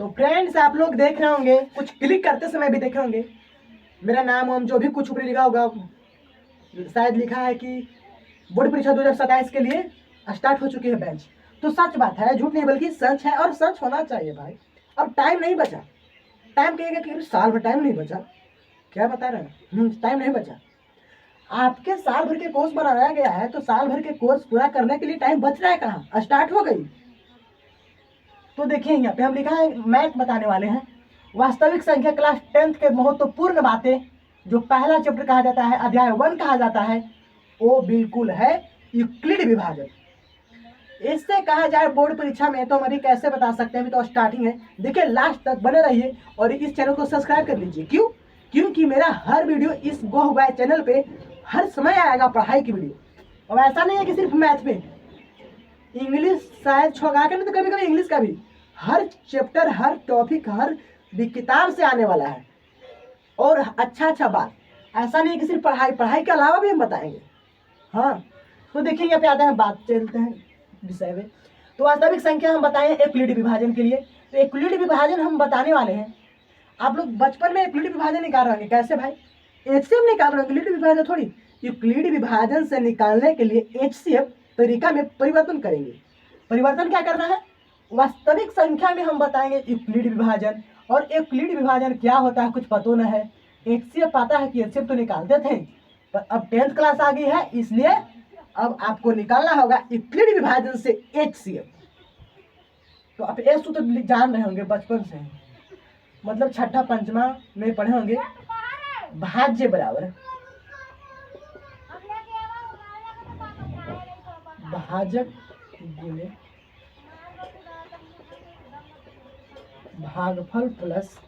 तो फ्रेंड्स आप लोग देख रहे होंगे, कुछ क्लिक करते समय भी देखे होंगे मेरा नाम हम जो भी कुछ ऊपर लिखा होगा, शायद लिखा है कि बोर्ड परीक्षा 2027 के लिए स्टार्ट हो चुकी है बैच। तो सच बात है, झूठ नहीं बल्कि सच है, और सच होना चाहिए भाई। अब टाइम नहीं बचा। टाइम कहेगा कि साल भर टाइम नहीं बचा, क्या बता रहे हैं? टाइम नहीं बचा। आपके साल भर के कोर्स बनाया गया है, तो साल भर के कोर्स पूरा करने के लिए टाइम बच रहा है कहाँ? स्टार्ट हो गई। तो देखिए यहाँ पे हम लिखा है मैथ बताने वाले हैं, वास्तविक संख्या क्लास 10th के महत्वपूर्ण बातें, जो पहला चैप्टर कहा जाता है, अध्याय 1 कहा जाता है, वो बिल्कुल है यूक्लिड विभाजन। इससे कहा जाए बोर्ड परीक्षा में तो हमारी कैसे बता सकते हैं, अभी तो स्टार्टिंग है। देखिए लास्ट तक बने रहिए और इस चैनल को सब्सक्राइब कर लीजिए। क्यों? क्योंकि मेरा हर वीडियो इस गो बाय चैनल पे हर समय आएगा पढ़ाई की वीडियो। अब ऐसा नहीं है कि सिर्फ मैथ पे, इंग्लिश शायद छोड़ा कर, नहीं तो कभी कभी इंग्लिश का भी हर चैप्टर, हर टॉपिक, हर किताब से आने वाला है। और अच्छा बात, ऐसा नहीं है कि सिर्फ पढ़ाई के अलावा भी हम बताएंगे। हाँ, तो देखिए यहाँ पे आते हैं, बात चलते हैं विषय में। तो वास्तविक संख्या हम बताएं यूक्लिड विभाजन के लिए। तो यूक्लिड विभाजन हम बताने वाले हैं। आप लोग बचपन में यूक्लिड विभाजन निकाल रहे होंगे, कैसे भाई? एचसीएफ निकाल रहे हैं, यूक्लिड विभाजन थोड़ी। यूक्लिड विभाजन से निकालने के लिए एचसीएफ तरीका में परिवर्तन करेंगे। परिवर्तन क्या करना है? वास्तविक संख्या में हम बताएंगे यूक्लिड विभाजन। और यूक्लिड विभाजन क्या होता है कुछ पता न है। एचसीएफ पता है कि एचसीएफ तो निकालते थे, पर अब 10th क्लास आ गई है, इसलिए अब आपको निकालना होगा यूक्लिड विभाजन से एचसीएफ। तो आप ये सूत्र तो जान रहे होंगे बचपन से, मतलब छठा पंचमा में पढ़े होंगे। भाज्य बराबर भाजक गुणे भागफल प्लस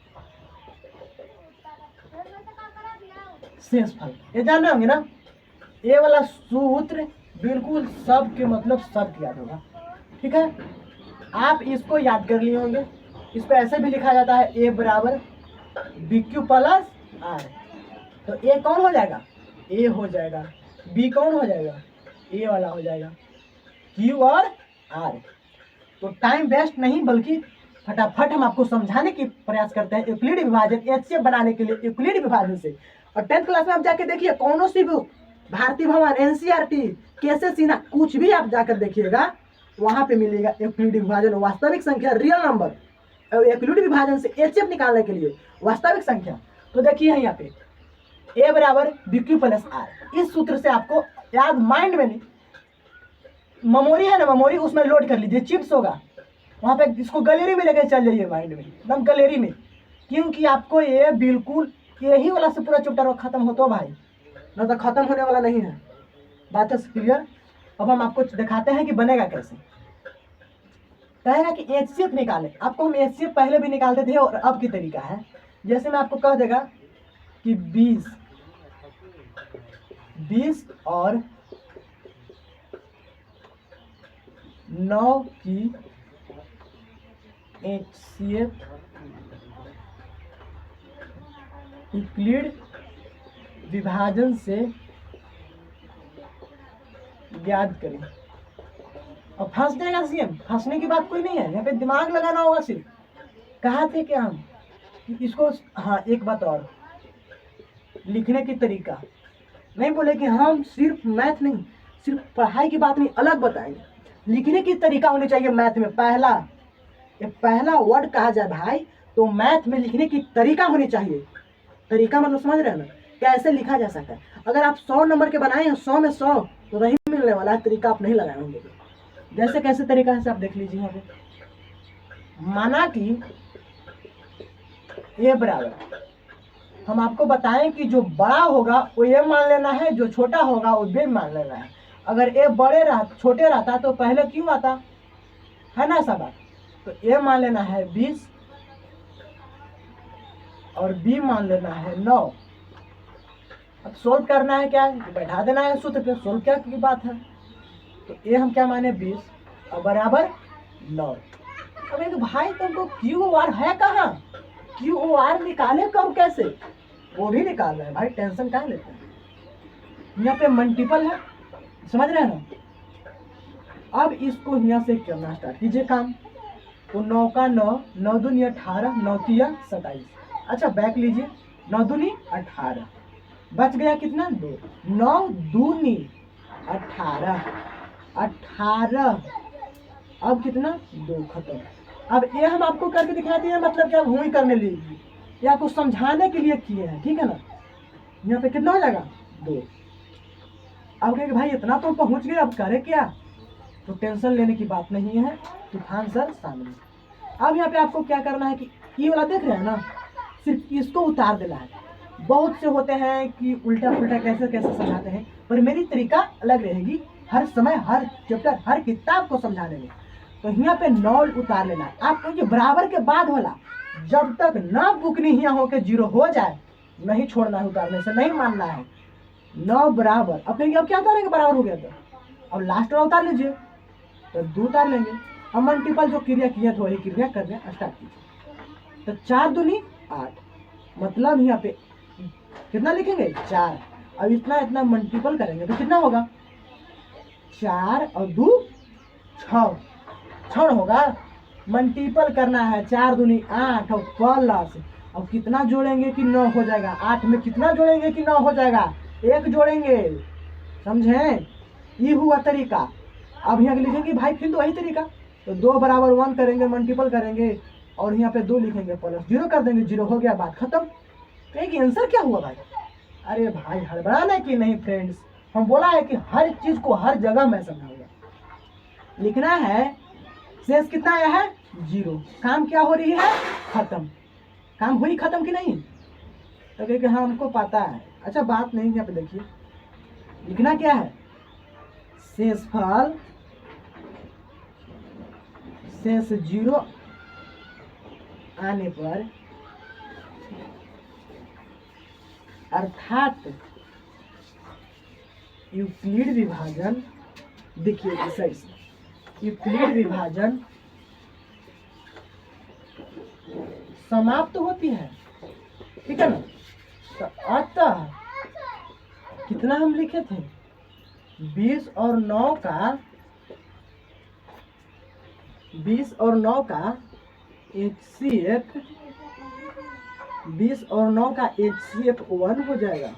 शेषफल, ये जान रहे होंगे ना। ये वाला सूत्र बिल्कुल सब के मतलब सब याद होगा, ठीक है? आप इसको याद कर लिए होंगे। इसको ऐसे भी लिखा जाता है ए बराबर बी क्यू प्लस आर। तो ए कौन हो जाएगा? ए हो जाएगा। बी कौन हो जाएगा? ए वाला हो जाएगा। क्यू और आर। तो टाइम वेस्ट नहीं, बल्कि फटाफट हम आपको समझाने की प्रयास करते हैं यूक्लिड विभाजन एचसीएफ बनाने के लिए यूक्लिड विभाजन से। और 10th क्लास में आप जाके देखिए, कौन सी बुक, भारतीय भवन, एनसीईआरटी, कैसे सीना, कुछ भी आप जाकर देखिएगा, वहां पे मिलेगा यूक्लिड विभाजन, वास्तविक संख्या, रियल नंबर। यूक्लिड विभाजन से एचसीएफ निकालने के लिए वास्तविक संख्या। तो देखिए यहाँ पे ए बराबर बी क्यू प्लस आर। इस सूत्र से आपको याद, माइंड में नहीं, मेमोरी है ना, मेमोरी उसमें लोड कर लीजिए, चिप्स होगा वहां पे, इसको गैलरी में लेकर चल जाइए, माइंड में एकदम गैलरी में। क्योंकि आपको ये बिल्कुल यही वाला से पूरा चैप्टर खत्म हो तो भाई, ना तो खत्म होने वाला नहीं है। बात है क्लियर? अब हम आपको दिखाते हैं कि बनेगा कैसे। कहेगा कि एचसीएफ निकाले। आपको हम एचसीएफ पहले भी निकालते थे और अब की तरीका है। जैसे मैं आपको कह देगा कि 20 और 9 की एचसीएफ यूक्लिड विभाजन से याद करें। और फंस जाएगा सीएम, फंसने की बात कोई नहीं है, यहाँ पे दिमाग लगाना होगा सिर्फ। कहा थे कि हम इसको, हाँ एक बात और, लिखने की तरीका नहीं बोले कि हम सिर्फ मैथ नहीं, सिर्फ पढ़ाई की बात नहीं, अलग बताएंगे। लिखने की तरीका होनी चाहिए मैथ में। पहला वर्ड कहा जाए भाई, तो मैथ में लिखने की तरीका होनी चाहिए। तरीका मतलब समझ रहे हैं ना, कैसे लिखा जा सकता है। अगर आप 100 नंबर के बनाए हैं, 100 में 100 तो नहीं मिलने वाला है। तरीका आप नहीं लगाए होंगे। जैसे कैसे तरीका से आप देख लीजिए यहाँ पे। माना कि ये बराबर, हम आपको बताएं कि जो बड़ा होगा वो ये मान लेना है, जो छोटा होगा वो बी मान लेना है। अगर ए छोटे रहता तो पहले क्यों आता है ना, ऐसा बात। तो ए मान लेना है 20 और बी मान लेना है 9। अब सोल्व करना है, क्या बैठा देना है सूत्र पे, सोल्व क्या की बात है। तो ये हम क्या माने 20 और बराबर 9। अब एक भाई तुमको क्यू आर है कहाँ? क्यू आर निकाले कब, कैसे, वो भी निकाल रहे हैं भाई, टेंशन क्या लेते हैं। यहाँ पे मल्टीपल है, समझ रहे हैं ना। अब इसको यहाँ से करना स्टार्ट कीजिए काम। तो 9 का 9, 9 दूनी 18, 9 तिया 27। अच्छा बैक लीजिए, 9 दूनी 18, बच गया कितना 2, 9 दूनी 18, 18, अब कितना 2, खत्म। अब ये हम आपको करके दिखाते हैं, मतलब कि आप वही करने लीजिए, ये आपको समझाने के लिए किए हैं, ठीक है ना। यहाँ पे कितना हो जाएगा 2। अब कहेंगे भाई इतना तो पहुंच गए, अब करे क्या, तो टेंशन लेने की बात नहीं है, तूफान सर सामने। अब यहाँ पे आपको क्या करना है कि ये वाला देख रहे हैं ना, सिर्फ इसको उतार देना है। बहुत से होते हैं कि उल्टा पुल्टा कैसे कैसे समझाते हैं, पर मेरी तरीका अलग रहेगी, हर समय हर चैप्टर हर किताब को समझाने में। तो यहाँ पे 9 उतार लेना है आपको, ये बराबर के बाद वाला जब तक ना बुकनी यहाँ होके 0 हो जाए नहीं छोड़ना है, उतारने से नहीं मानना है। 9 बराबर, अब कहेंगे अब क्या उतारेंगे, बराबर हो गया तो अब लास्ट वाला उतार लीजिए, तो 2 उतार लेंगे। अब मल्टीपल जो क्रिया किए थे वही क्रिया करने स्टार्ट कीजिए। तो 4 दूनी 8, मतलब यहाँ पे कितना लिखेंगे 4। अब इतना इतना मल्टीपल करेंगे तो कितना होगा 4 और 2 6, 6 होगा। मल्टीपल करना है, 4 दूनी 8 और प्लस, अब कितना जोड़ेंगे कि 9 हो जाएगा, 8 में कितना जोड़ेंगे कि 9 हो जाएगा, 1 जोड़ेंगे, समझे, ये हुआ तरीका। अब यहाँ लिखेंगे भाई फिर तो वही तरीका, तो 2 बराबर 1 करेंगे, मल्टीपल करेंगे और यहाँ पे 2 लिखेंगे प्लस 0 कर देंगे, 0 हो गया, बात खत्म। तो एक आंसर क्या हुआ भाई, अरे भाई हड़बड़ाना कि नहीं फ्रेंड्स, हम बोला है कि हर चीज को हर जगह मैं समझाऊंगा। लिखना है, शेष कितना आया है 0, काम क्या हो रही है खत्म, काम हुई खत्म कि नहीं, तो कहे हाँ हमको पता है। अच्छा बात नहीं, यहाँ पे देखिए लिखना क्या है, शेषफल शेष 0 आने पर, अर्थात यूक्लिड विभाजन, देखिए सही से, यूक्लिड विभाजन समाप्त होती है, ठीक है ना। तो अतः कितना हम लिखे थे 20 और 9 का, 20 और 9 का HCF, 20 और 9 का HCF 1 हो जाएगा।